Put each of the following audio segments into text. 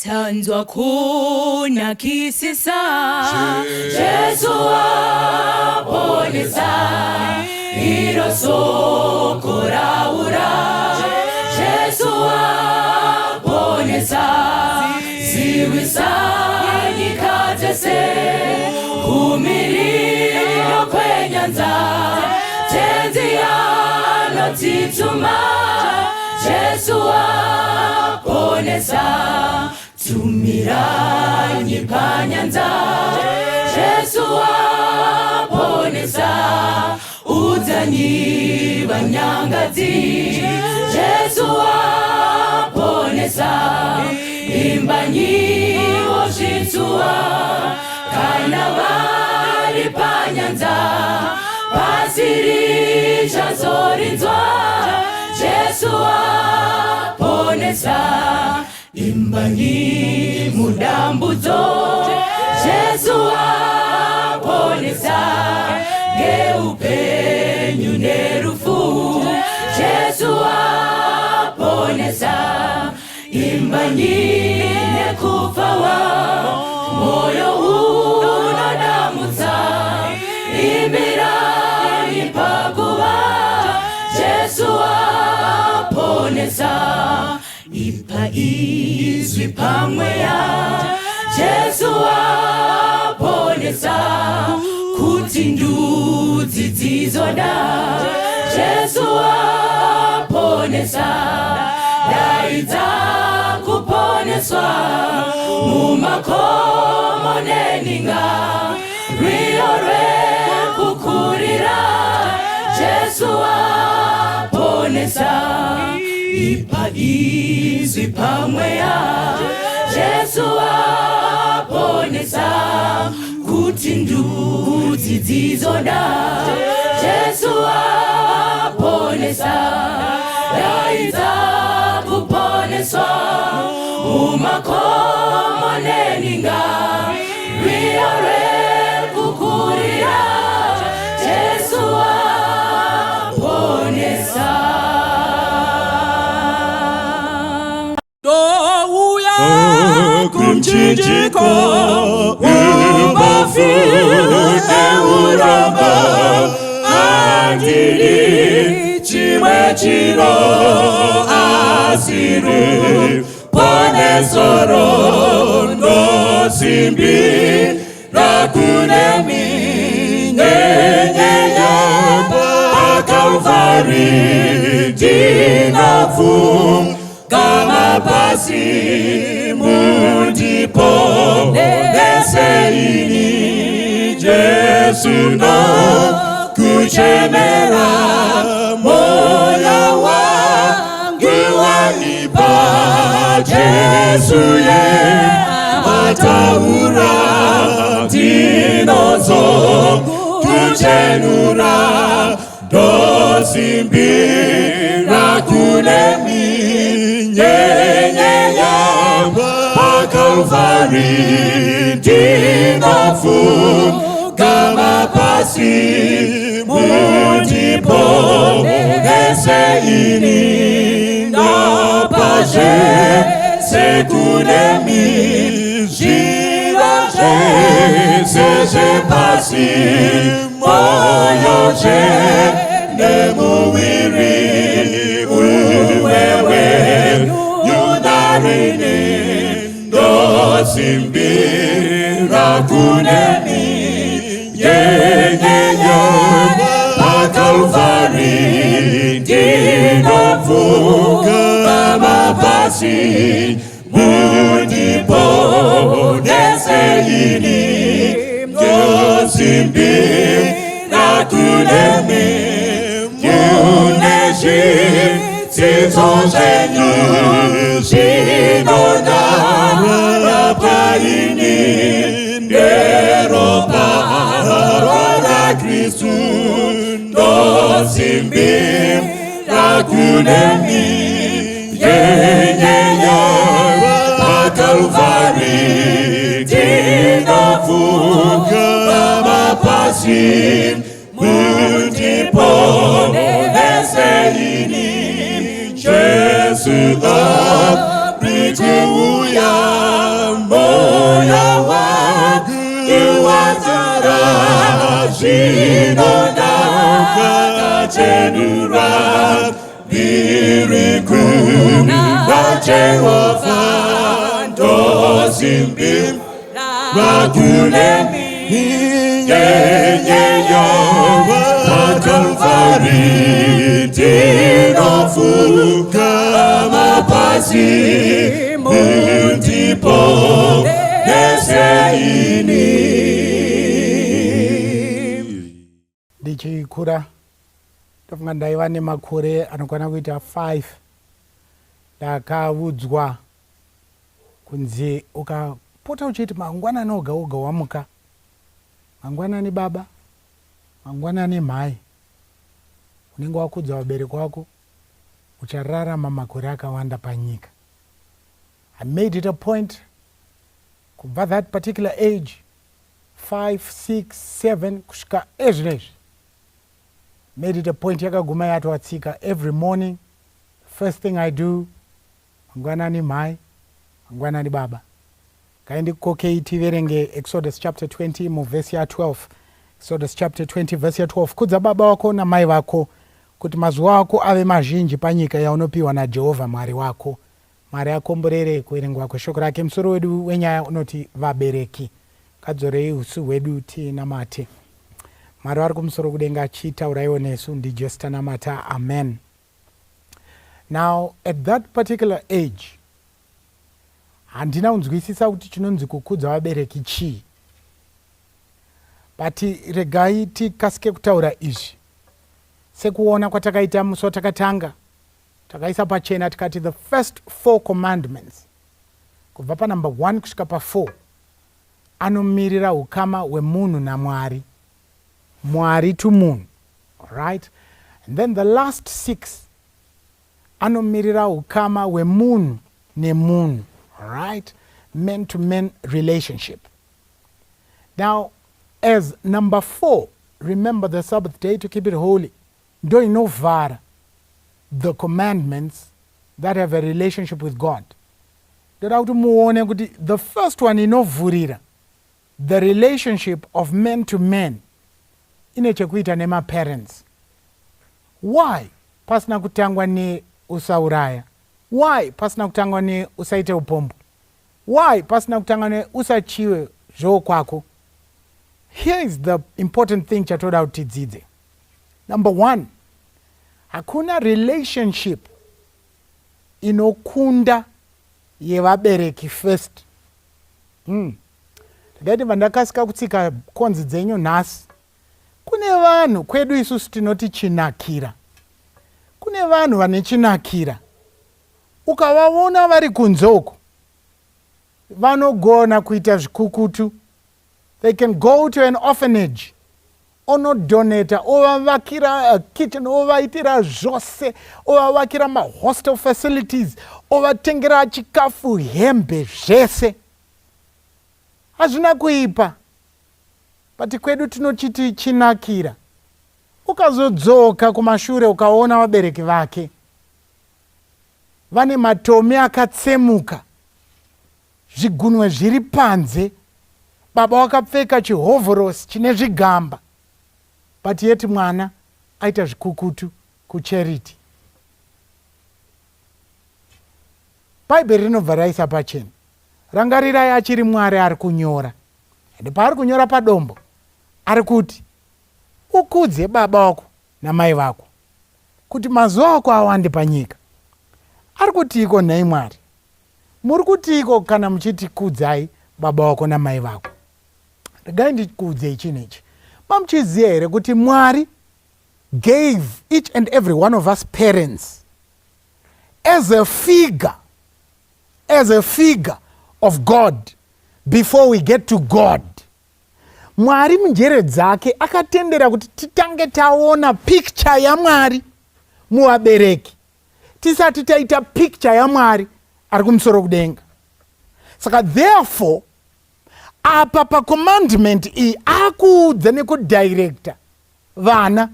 Tanzwa kuna kisisa Jesu aponesa Iro soko raura Jesu aponesa Siwisani katese Kumiriro kwenyanza Tenzi yano tituma Jesu aponesa Tumiranyi panyanza Jesu aponesa Udzanyi banyangazi Jesu aponesa Imbanyi oshitua Kana vari panyanza Pasiri chazorinzwa Jesu aponesa Imbanyi mudambuzo Jesu aponesa Geupenyu nerufu Jesu aponesa Imbanyi nekufawa Moyo unodamutsa Imbira ipaguwa Jesu aponesa Ipa izwi pamweya Jesu aponesa Kuti ndudzi dzizoda Jesu aponesa Daidza kuponeswa Mumakomo neninga Rio rekukurira Jesu aponesa Ipa izwi pamweya Jesu aponesa Kuti ndudzi dzizoda Jesu aponesa Daidza kuponeswa Mumakomo neninga Rio rekukurira Jesu aponesa Kumchinjiko Ubafune uramba Andiri Chimwe chiro Asiri Pone soro No simbi Rakunemi Nyenyeya Akalvari Dinafum Kama pasi Mudipo Neseini Jesu no Kuchemera Mola wangu wanipa Jesu ye Mataura Dinozo Kuchenura Dosimbi Rakunemi Nyenyeya Kalvari dinafu kama pasi mudipo eseini na paje sekunemi jiraje seje pasi moyoje nemuwiri uwewe yudarini Simbira kunemi Yenyeya Pakalvari Dinofu Kama pasi Mudipo Neseini Simbira kunemi Yuneshi Tizonjenyu Shinona Paini Neropa Rora Kristu Nosimbi Rakunemi Yenyeya Pakalvari Dinafu Kama pasi Mudipo Neseini Jesu Abrikuya Tenura Biriku Na Jehovah Dozimbim Rakulemi Makalvari Tinofu Kamapasi Mundipo Neseini Ndichikura tofunga ndaiva nemakore anokwana kuita 5 ndakaudzwa kunzi ukapota uchiti mangwanani oga oga wamuka, mangwanani baba, mangwanani mhai, unenge wakudza vabereki wako, uchararama makore akawanda panyika. I made it a point kubva that particular age 5, 6, 7 kusvika ezvinezvi, made it a point yakaguma yatowatsika. Every morning first thing I do, mangwanani mhai, mangwanani baba. Kaindikokei tiverenge Exodus chapter 20 muvhesi ya12. Exodus chapter 20 verse ya 12. Kudza baba wako namai vako kuti mazuva ako ave mazhinji panyika yaunopiwa naJehovha Mwari wako. Mwari akomborere kuverengwa kweshoko rake. Musoro wedu wenyaya unoti vabereki. Kadzorei usu hwedu tinamate. Mwari vari kumusoro kudenga achitauraiwo nesu ndijesu tanamata. Amen. Now at that particular age handina kunzwisisa kuti chinonzi kukudza vabereki chii, but regai tikasike kutaura izvi sekuona kwatakaita musi watakatanga takaisa pachena tikati the first 4 commandments kubva panumber 1 kusvika pa4 anomirira ukama hwemunhu naMwari, Mwari to munhu, alright, and then the last 6 anomirira ukama hwemunhu nemunhu, alright, man to man relationship. Now as number 4, remember the Sabbath day to keep it holy, ndo inovhara the commandments that have a relationship with God. Ndoda kuti muone kuti the first one inovhurira the relationship of man to man ine chekuita nemaparents. Why pasina kutangwa neusauraya? Why pasina kutangwa neusaite upombo? Why pasina kutangwa neusachiwe zvo kwako? Here is the important thing chatoda kuti tidzidze. Number 1, hakuna relationship inokunda yevabereki first. Ndakati vandakasika kutsika konzi dzenyu nhasi, kune vanhu kwedu isusu tinoti chinakira. Kune vanhu vane chinakira, ukavaona vari kunzoko vanogona kuita zvikukutu. They can go to an orphanage onodonata, ovavakira kitchen, ovaitira zvose, ovavakira mahostel facilities, ovatengera chikafu, hembe, zvese. Hazvina kuipa, but kwedu tinochiti chinakira. Ukazodzoka kumashure ukaona vabereki vake vane matomi akatsemuka, zvigunwe zviri panze, baba wakapfeka chihovhorosi chine zvigamba, but yeti mwana aita zvikukutu kucharity. Bhaibheri rinobva raisa pachena. Rangarirai achiri Mwari ari kunyora, ende paari kunyora padombo ari kuti ukudze baba wako namai vako kuti mazuva ako awande panyika. Ari kutiko nhai Mwari? Muri kutiko kana muchiti kudzai baba wako namai vako? Regai ndikuudzei chinechi. Mamuchiziva here kuti Mwari gave each and every one of us parents as a figure of God before we get to God. Mwari munjere dzake akatendera kuti titange taona picture yaMwari muvabereki tisati taita picture yaMwari ari kumusoro kudenga. Saka therefore apa pa commandment iyi akuudza nekudirecta vana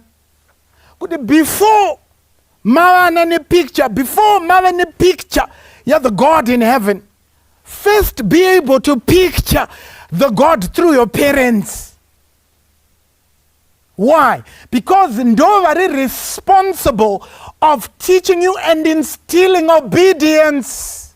kuti before mavana nepicture, before mava nepicture ya the God in heaven, first be able to picture the God through your parents. Why? Because ndo vari responsible of teaching you and instilling obedience.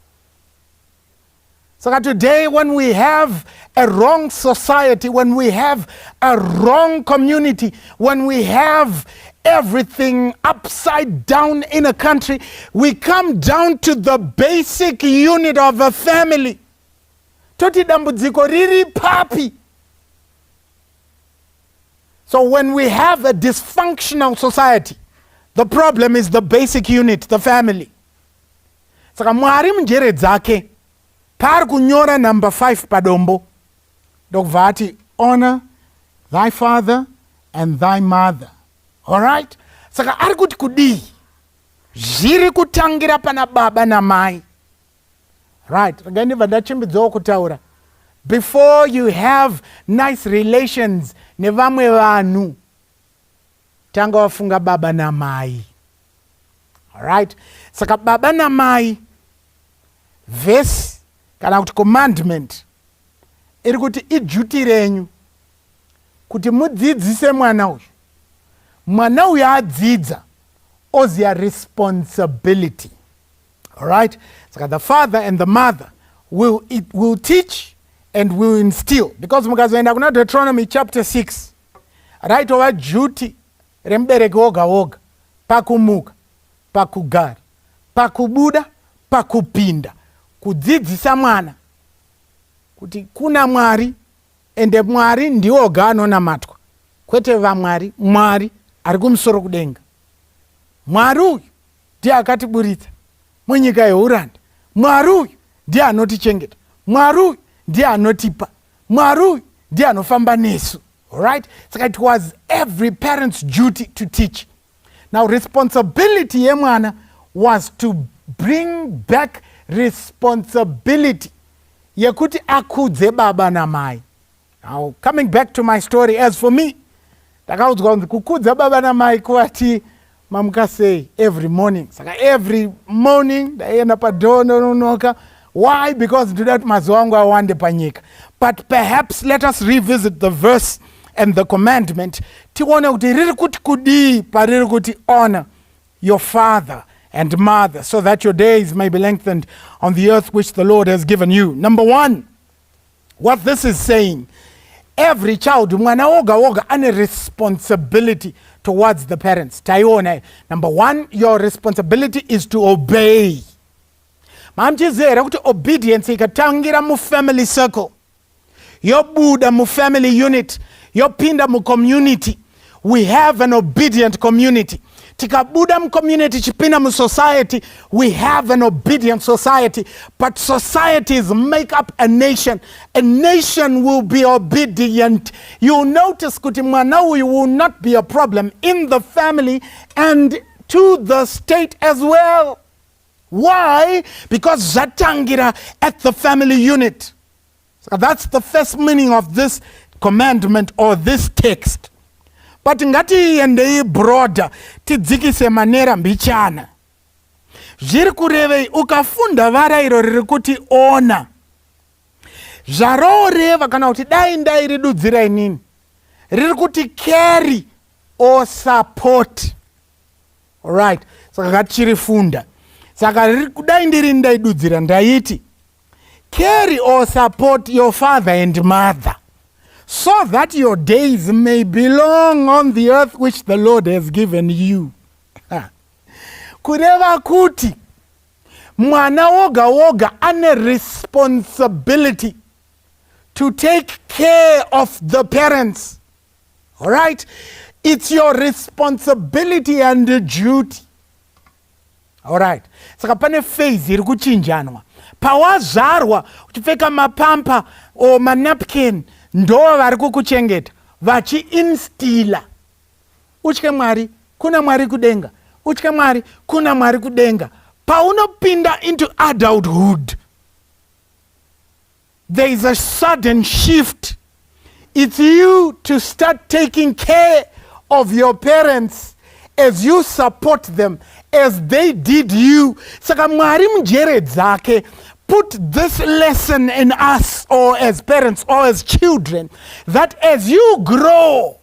So today when we have a wrong society, when we have a wrong community, when we have everything upside down in a country, we come down to the basic unit of a family. Toti dambudziko riri papi. So when we have a dysfunctional society, the problem is the basic unit, the family. Saka Mwari mnjere dzake pari kunyora number 5 padombo ndokubva ati honor thy father and thy mother. Alright? Saka ari kuti kudii zviri kutangira pana baba namai. Right? Regai ndachimbidzwawo kutaura. Before you have nice relations nevamwe vanhu, tanga wafunga baba namai. Alright? Saka baba namai, verse kana kuti commandment iri kuti iduty renyu kuti mudzidzise mwana uyu. Mwana uyu adzidza oziya responsibility. Alright? Saka the father and the mother will teach and will instill. Because mukazoenda kuna Deuteronomy chapter 6, right, over duty rembereki woga woga pakumuka, pakugara, pakubuda, pakupinda, kudzidzisa mwana kuti kuna Mwari ende Mwari ndiwoga anonamatwa, kwete vamwari, Mwari ari kumusoro kudenga. Mwari uyu ndiye akatiburitsa munyika yeuranda. Mwari uyu ndiye anotichengeta. Mwari uyu ndiye anotipa. Mwari uyu ndiye anofamba nesu. Alright? So it was every parent's duty to teach. Now responsibility yemwana was to bring back responsibility yekuti akudze baba namai. Now coming back to my story, as for me, ndakaudzwa kunzi kukudza baba namai kuwati mamukasei every morning. Saka every morning ndaenda padoo ndononoka. Why? Because ndoda kuti mazuva angu awande panyika. But perhaps let us revisit the verse and the commandment. Tione kuti riri kuti kudii pariri kuti honor your father and mother, so that your days may be lengthened on the earth which the Lord has given you. Number 1, what this is saying, every child, mwana woga woga, ane responsibility towards the parents. Taione. Number 1, your responsibility is to obey. Mamchizera kuti obedience ikatangira mu family circle, yobuda mu family unit, yopinda mu community. We have an obedient community. Tikabuda mu community, chipinda mu society, we have an obedient society. But societies make up a nation. A nation will be obedient. You'll notice kuti mwana uyu will not be a problem in the family and to the state as well. Why? Because zatangira at the family unit. So that's the first meaning of this commandment or this text. But ngati yendei broader, tidzikise manera mbichana. Zviri kurevei ukafunda varairo riri kuti ona. Zvaroreva kana kuti dai ndai ridudzira inini. Riri kuti carry or support. Alright. Saka ngatichirifunda. Saka riri kudai ndiri ndaidudzira ndaiti carry or support your father and mother, so that your days may belong on the earth which the Lord has given you. Kureva kuti mwana woga woga ane responsibility to take care of the parents. Alright? It's your responsibility and duty. Alright. Saka pane phase iri kuchinjanwa. Pawazvarwa uchipfeka mapampa o manapkin, ndo vari kukuchengeta vachiinstila. Utye Mwari, kuna Mwari kudenga. Utye Mwari, kuna Mwari kudenga. Paunopinda into adulthood, there is a sudden shift. It's you to start taking care of your parents as you support them, as they did you. Saka Mwari mjere dzake put this lesson in us, or as parents or as children, that as you grow,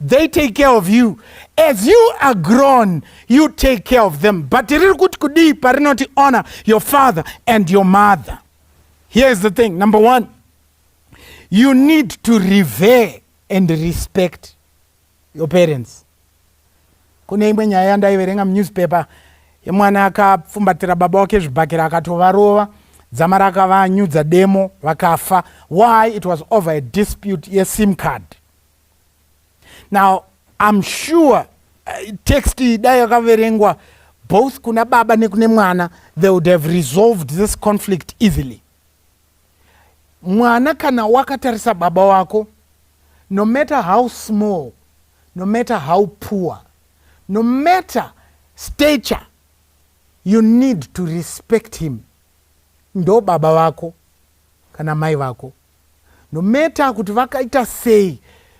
they take care of you. As you are grown, you take care of them. But parinoti honor your father and your mother. Here's the thing. Number one, you need to revere and respect your parents. Kune imwe nyaya ndaiverenga newspaper yemwana akapfumbatira baba wake zvibhakera akatovarova, dzama rakavanyudza demo vakafa. Why? It was over a dispute yeSIM card. Now, I'm sure text dai yakaverengwa both kuna baba nekune mwana, they would have resolved this conflict easily. Mwana kana wakatarisa baba wako, no matter how small, no matter how poor, no matter stature, you need to respect him. Ndo baba wako kana mai vako. No matter kuti vakaita sei,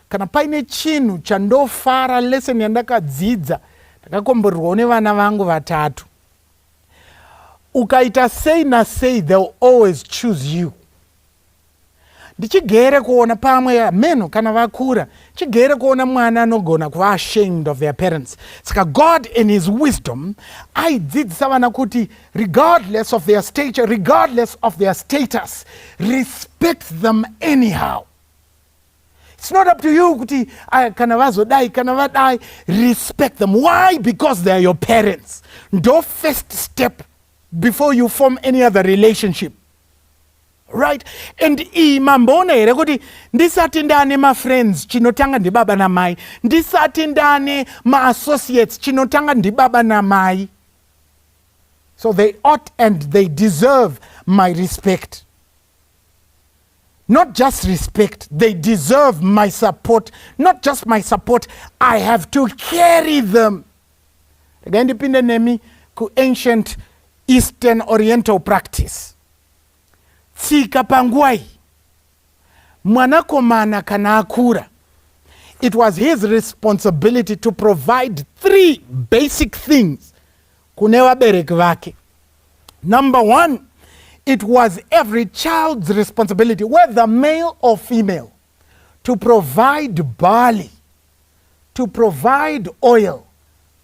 kana paine chinhu chandofara lesson yandakadzidza ndakakomborerwa nevana vangu vatatu. Ukaita sei na sei, they'll always choose you. Ndichigere kuona pamwe meno kana vakura, chigere kuona mwana anogona kuva ashamed of their parents. Saka God in his wisdom aidzidzisa vana kuti regardless of their stature, regardless of their status, respect them anyhow. It's not up to you kuti kana vazodai kana vadai, respect them. Why? Because they are your parents. No first step before you form any other relationship. Right? And mamboona here kuti ndisati ndane ma friends chinotanga ndibaba na mai, ndisati ndane ma associates chinotanga ndibaba na mai. So they ought and they deserve my respect. Not just respect, they deserve my support. Not just my support, I have to carry them. Ndipinde nemi ku ancient Eastern Oriental practice. Tsika panguai, mwanakomana kana akura, it was his responsibility to provide 3 basic things kune vabereki vake. Number 1, it was every child's responsibility, whether male or female, to provide barley, to provide oil,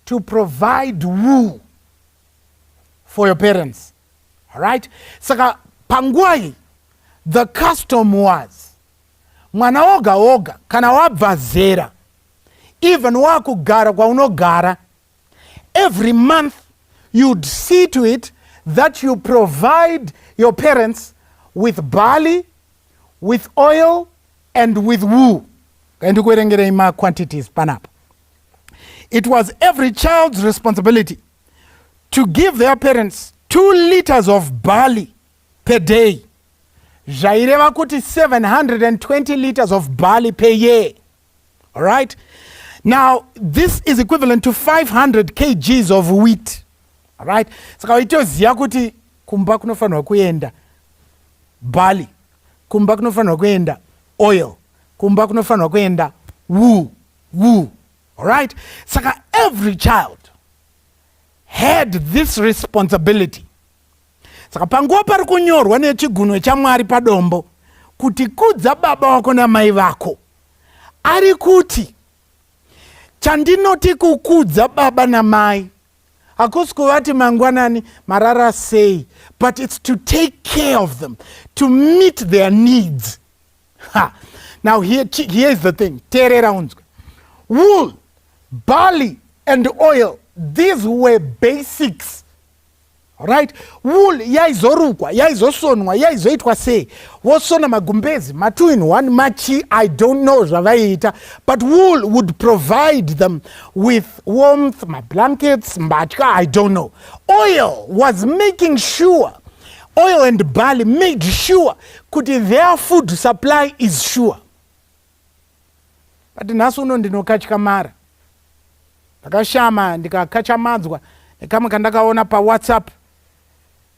to provide wool for your parents. All right? Saka panguai, the custom was mwana oga oga kana wabva zera, even wakugara kwaunogara, every month you'd see to it that you provide your parents with barley, with oil, and with wool. Quantities panap. It was every child's responsibility to give their parents 2 liters of barley per day. Jaireva kuti 720 liters of barley per year. All right? Now, this is equivalent to 500 kgs of wheat. All right? Saka itoziya kuti kumba kunofanirwa kuenda barley, kumba kunofanirwa kuenda oil, kumba kunofanirwa kuenda wool. All right? Saka every child had this responsibility. Saka panguva pari kunyorwa nechigunwe chaMwari padombo kuti kudza baba wako namai vako, ari kuti chandinoti kukudza baba namai hakusi kuvati mangwanani marara sei, but it's to take care of them, to meet their needs. Now here's the thing. Wool, barley, and oil, these were basics. Right? Wool yaizorukwa, yaizosonwa, yaizoitwa sei. Wosona magumbezi, ma 2-in-1, machi, I don't know zvavaiita, but wool would provide them with warmth, my blankets, mbatya, I don't know. Oil was making sure, oil and barley made sure kuti their food supply is sure. But nasu uno ndinokatya mara. Ndakashama ndikakachamadzwa nekamwe kandakaona pa WhatsApp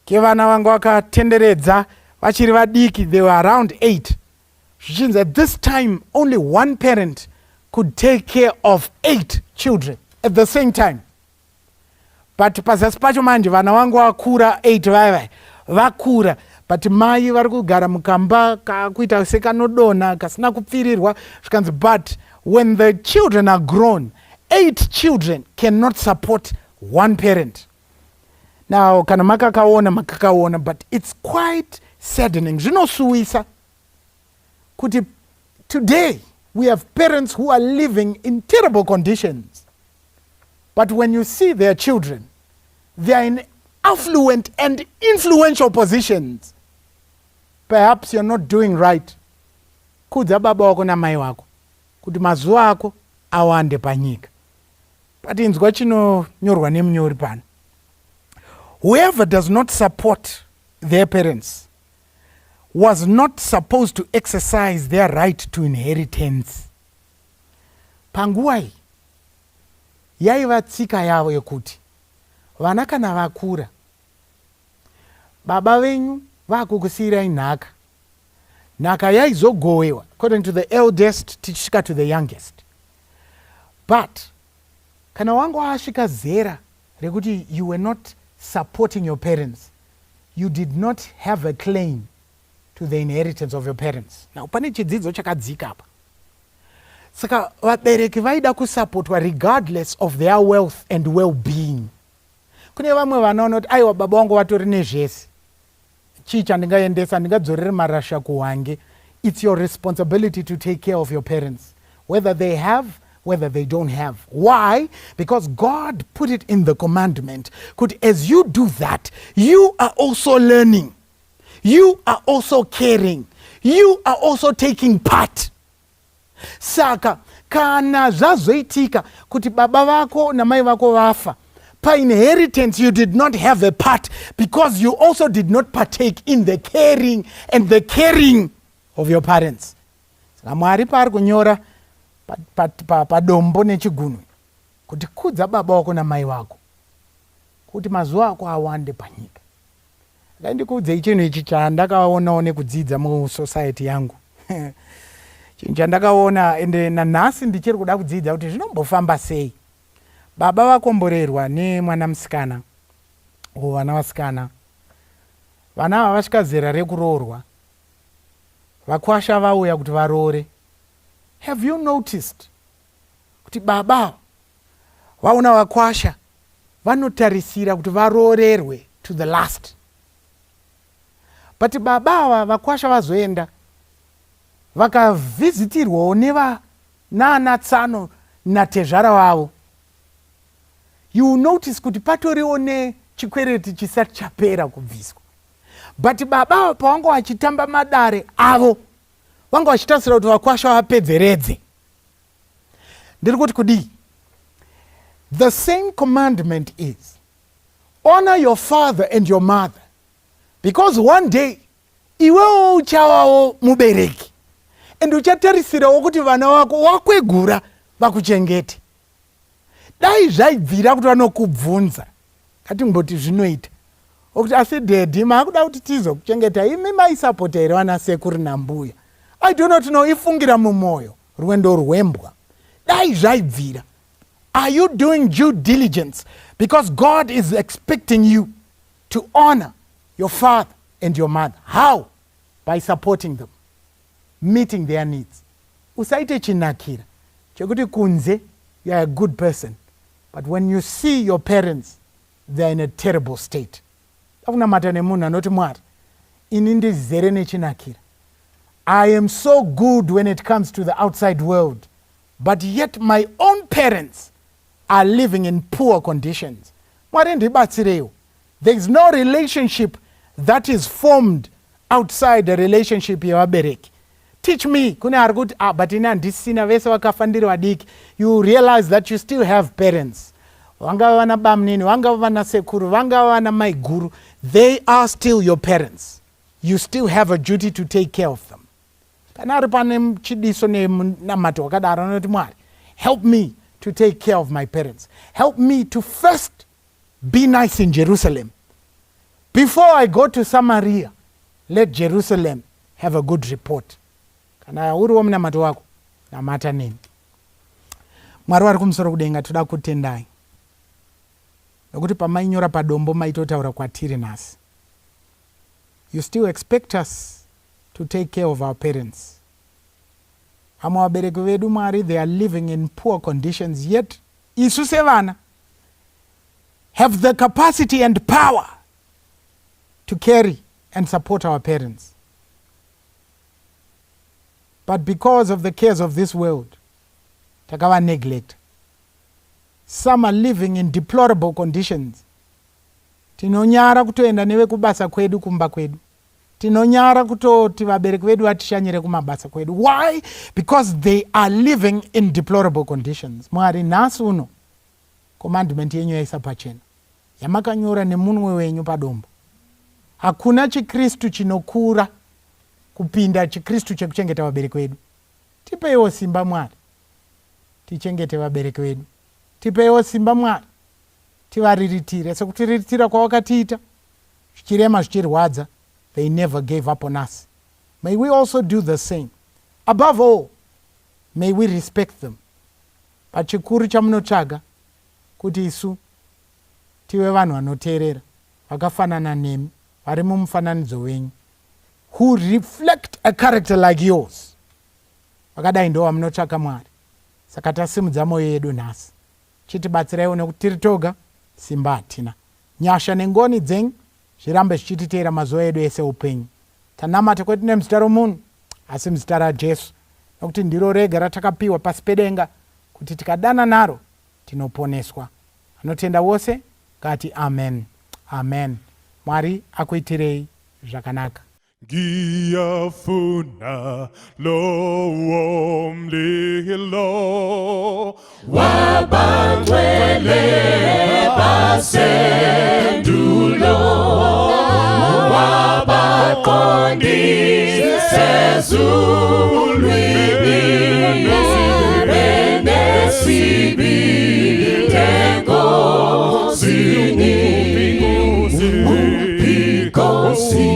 kevana vangu vakatenderedza vachiri vadiki, they were around 8. Which at this time only one parent could take care of 8 children at the same time. But pazasi pacho manje vana vangu vakura 8 vaya vakura, but mai vari kugara mukamba kakuita sekanodonha kasina kupfirirwa zvikanzi, but when the children are grown, 8 children cannot support 1 parent. Now, kana makakaona, but it's quite saddening. Zvinosuwisa kuti today we have parents who are living in terrible conditions. But when you see their children, they are in affluent and influential positions. Perhaps you're not doing right. Kudza baba wako na mai wako kuti mazuva ako awande panyika. But inzwa chinonyorwa nemunyori pano. Whoever does not support their parents was not supposed to exercise their right to inheritance. Panguva iyi yaiva tsika yavo yekuti vana kana vakura, baba venyu vakukusiyirai nhaka. Nhaka yaizogowewa according to the eldest tichisvika to the youngest. But kana wanga wasvika zera rekuti you were not supporting your parents, you did not have a claim to the inheritance of your parents. Now pane chidzidzo chakadzika apa. Saka vabereki vaida kusupportwa regardless of their wealth and well-being. Kune vamwe vanaona kuti aiwa baba wangu vatori nezvese, chii chandingaendesa, ndingadzorere marasha kuwange. It's your responsibility to take care of your parents, whether they have, whether they don't have. Why? Because God put it in the commandment. As you do that, you are also learning. You are also caring. You are also taking part. Saka, kana zvazoitika kuti baba vako na mai vako vafa, pa inheritance you did not have a part because you also did not partake in the caring and the caring of your parents. Saka Mwari pari kunyora padombo nechigunwe kuti kudza baba wako na mai vako kuti mazuva ako awande panyika. Ndikuudzei chinhu ichi chandakaonawo nekudzidza musociety yangu. Chinhu chandakaona ende nanhasi ndichiri kuda kudzidza kuti zvinombofamba sei. Baba vakomborerwa nemwana musikana, vana vasikana, vana ava vasvika zera rekuroorwa, vakwasha vauya kuti varoore. Have you noticed kuti baba vaona vakwasha vanotarisira kuti varoorerwe to the last? But baba ava vakwasha vazoenda vakavhizitirwawo nana Tsano natezvara vavo, you will notice kuti patoriwo nechikwereti chisati chapera kubviswa. But baba pavanga vachitamba madare avo vanga vachitarisira kuti vakwasha vapedzeredze. Ndiri kuti kudii? The same commandment is honor your father and your mother, because one day iwewo uchavawo mubereki and uchatarisirawo kuti vana vako wakwegura vakuchengete. Dai zvaibvira kuti vanokubvunza ngatimboti zvinoita okuti asi daddy maakuda kuti tizokuchengeta imi maisapota here vana sekuru nambuya, I do not know, ifungira mumwoyo rwendo rwembwa. Dai zvaibvira. Are you doing due diligence? Because God is expecting you to honor your father and your mother. How? By supporting them, meeting their needs. Usaite chinakira chekuti kunze you are a good person, but when you see your parents, they are in a terrible state. Akunamata nemunhu anoti Mwari, ini ndizere nechinakira. I am so good when it comes to the outside world, but yet my own parents are living in poor conditions. Mwari ndibatsirewo. There is no relationship that is formed outside the relationship yevabereki. Teach me. Kune ari kuti but ina handisina, vese vakafa ndiri vadiki. You realize that you still have parents. Vangava vana bamnini, vangava vana sekuru, vangava vana maiguru. They are still your parents. You still have a duty to take care of them. Kana ari pane chidiso nenamato wakadaro anoti Mwari, help me to take care of my parents. Help me to first be nice in Jerusalem. Before I go to Samaria, let Jerusalem have a good report. Kana uriwo munamato wako, namata neni. Mwari vari kumusoro kudenga toda kutendai. Nokuti pamainyora padombo maitotaura kwatiri nhasi. You still expect us to take care of our parents. Ama wabereki vedu Mwari, they are living in poor conditions, yet isu sevana have the capacity and power to carry and support our parents. But because of the cares of this world, takava neglect. Some are living in deplorable conditions. Tinonyara kutoenda newe kubasa kwedu kumba kwedu. Tinonyara kutoti vabereki vedu atishanyire kumabasa kwedu. Why? Because they are living in deplorable conditions. Mwari nasu uno commandment yenyu yaisa pachena. Yamakanyora nemunwe wenyu padombo. Hakuna chikristu chinokura kupinda chikristu chekuchengeta vabereki vedu. Tipewo simba Mwari. Tichengete vabereki vedu. Tipewo simba Mwari. Tivariritire. Sekutiriritira kwawakatiita zvichirema zvichirwadza, they never gave up on us. May we also do the same. Above all, may we respect them. Pachikuru chamunotsvaga kuti isu tive vanhu vanoteerera vakafanana nemi vari mumufananidzo wenyu, who reflect a character like yours. Vakadai ndo vamunotsvaka Mwari. Saka tasimudza mwoyo yedu nhasi. Chitibatsiraiwo nekuti tiri toga simba hatina. Nyasha nengoni dzenyu zvirambe zvichititeera mazuva edu ese upenyu. Tanamata kwete nemuzita romunhu asi muzita raJesu, nokuti ndiro rega ratakapiwa pasi pedenga kuti tikadana naro tinoponeswa. Anotenda wose ngati amen. Amen. Mwari akuitirei zvakanaka. Ngiyafuna lowo mlilo wabangcwele basendulo wabaqondisi ezulwini benesibi enkosini uphikosi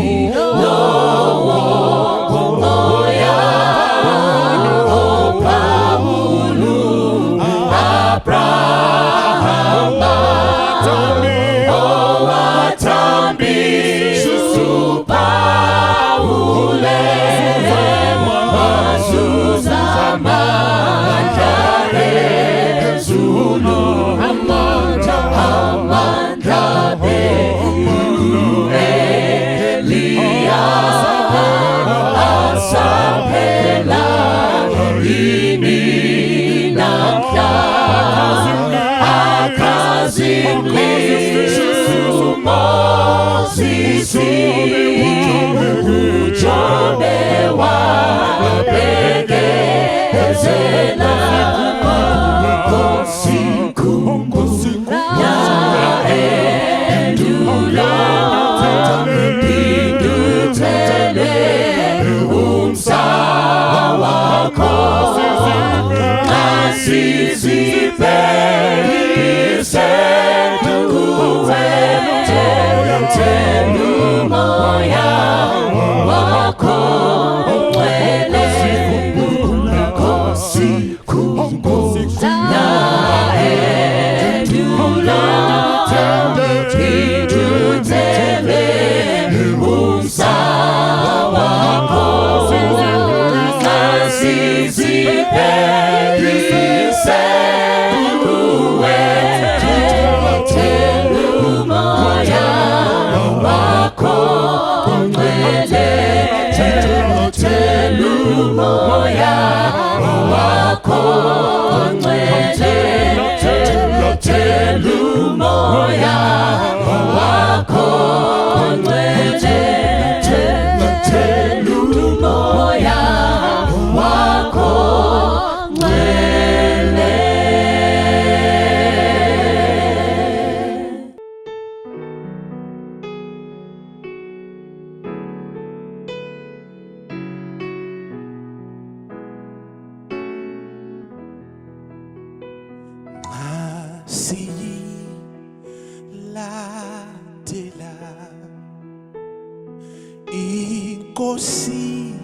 Inkosi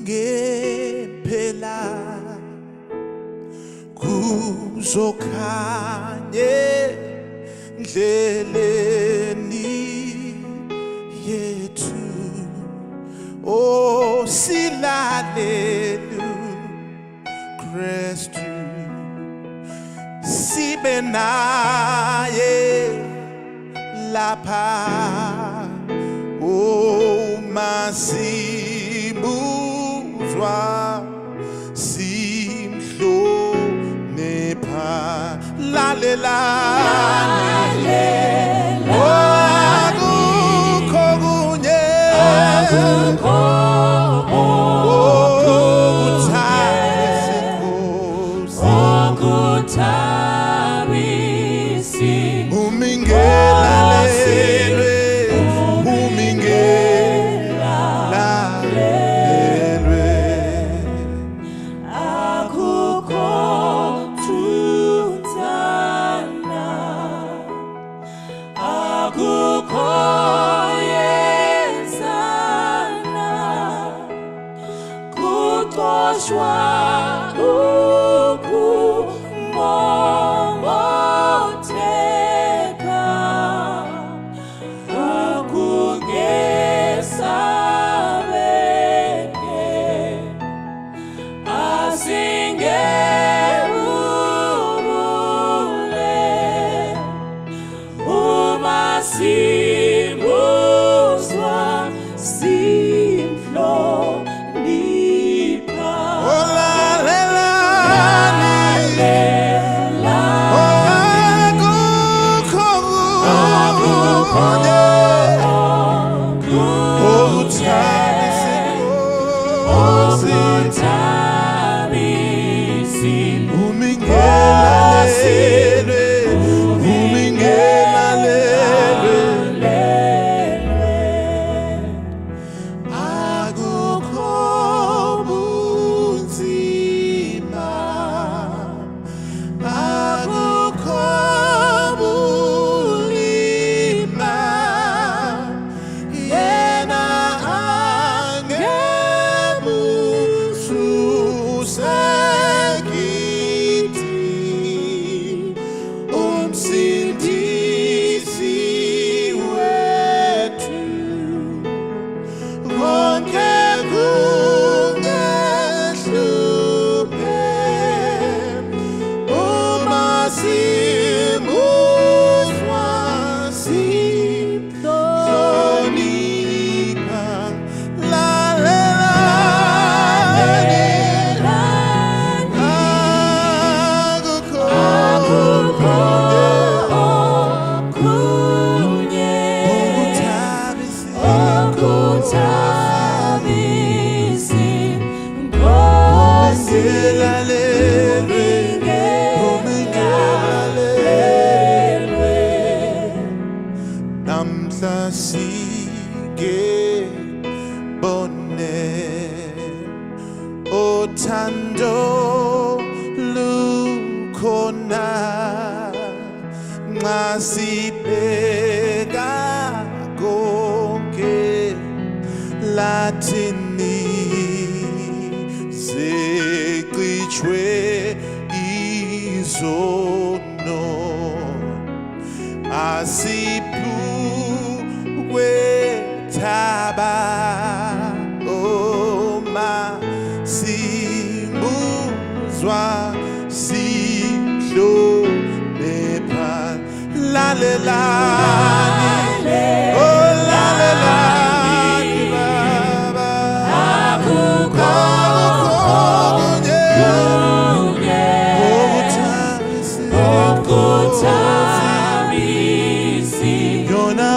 ngempela kuzokhanye ndleleni yethu, o silalelu sibe naye lapha uma sibuzwa simhlonipha lalelani akukho kunye Othando lukhona nxa sibheka konke lathini zeqitshwe izono asiphukwe thaba oma simuzwa sihlonipha lalelani oh lalelani baba akukho kunye okuthabisi yona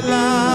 la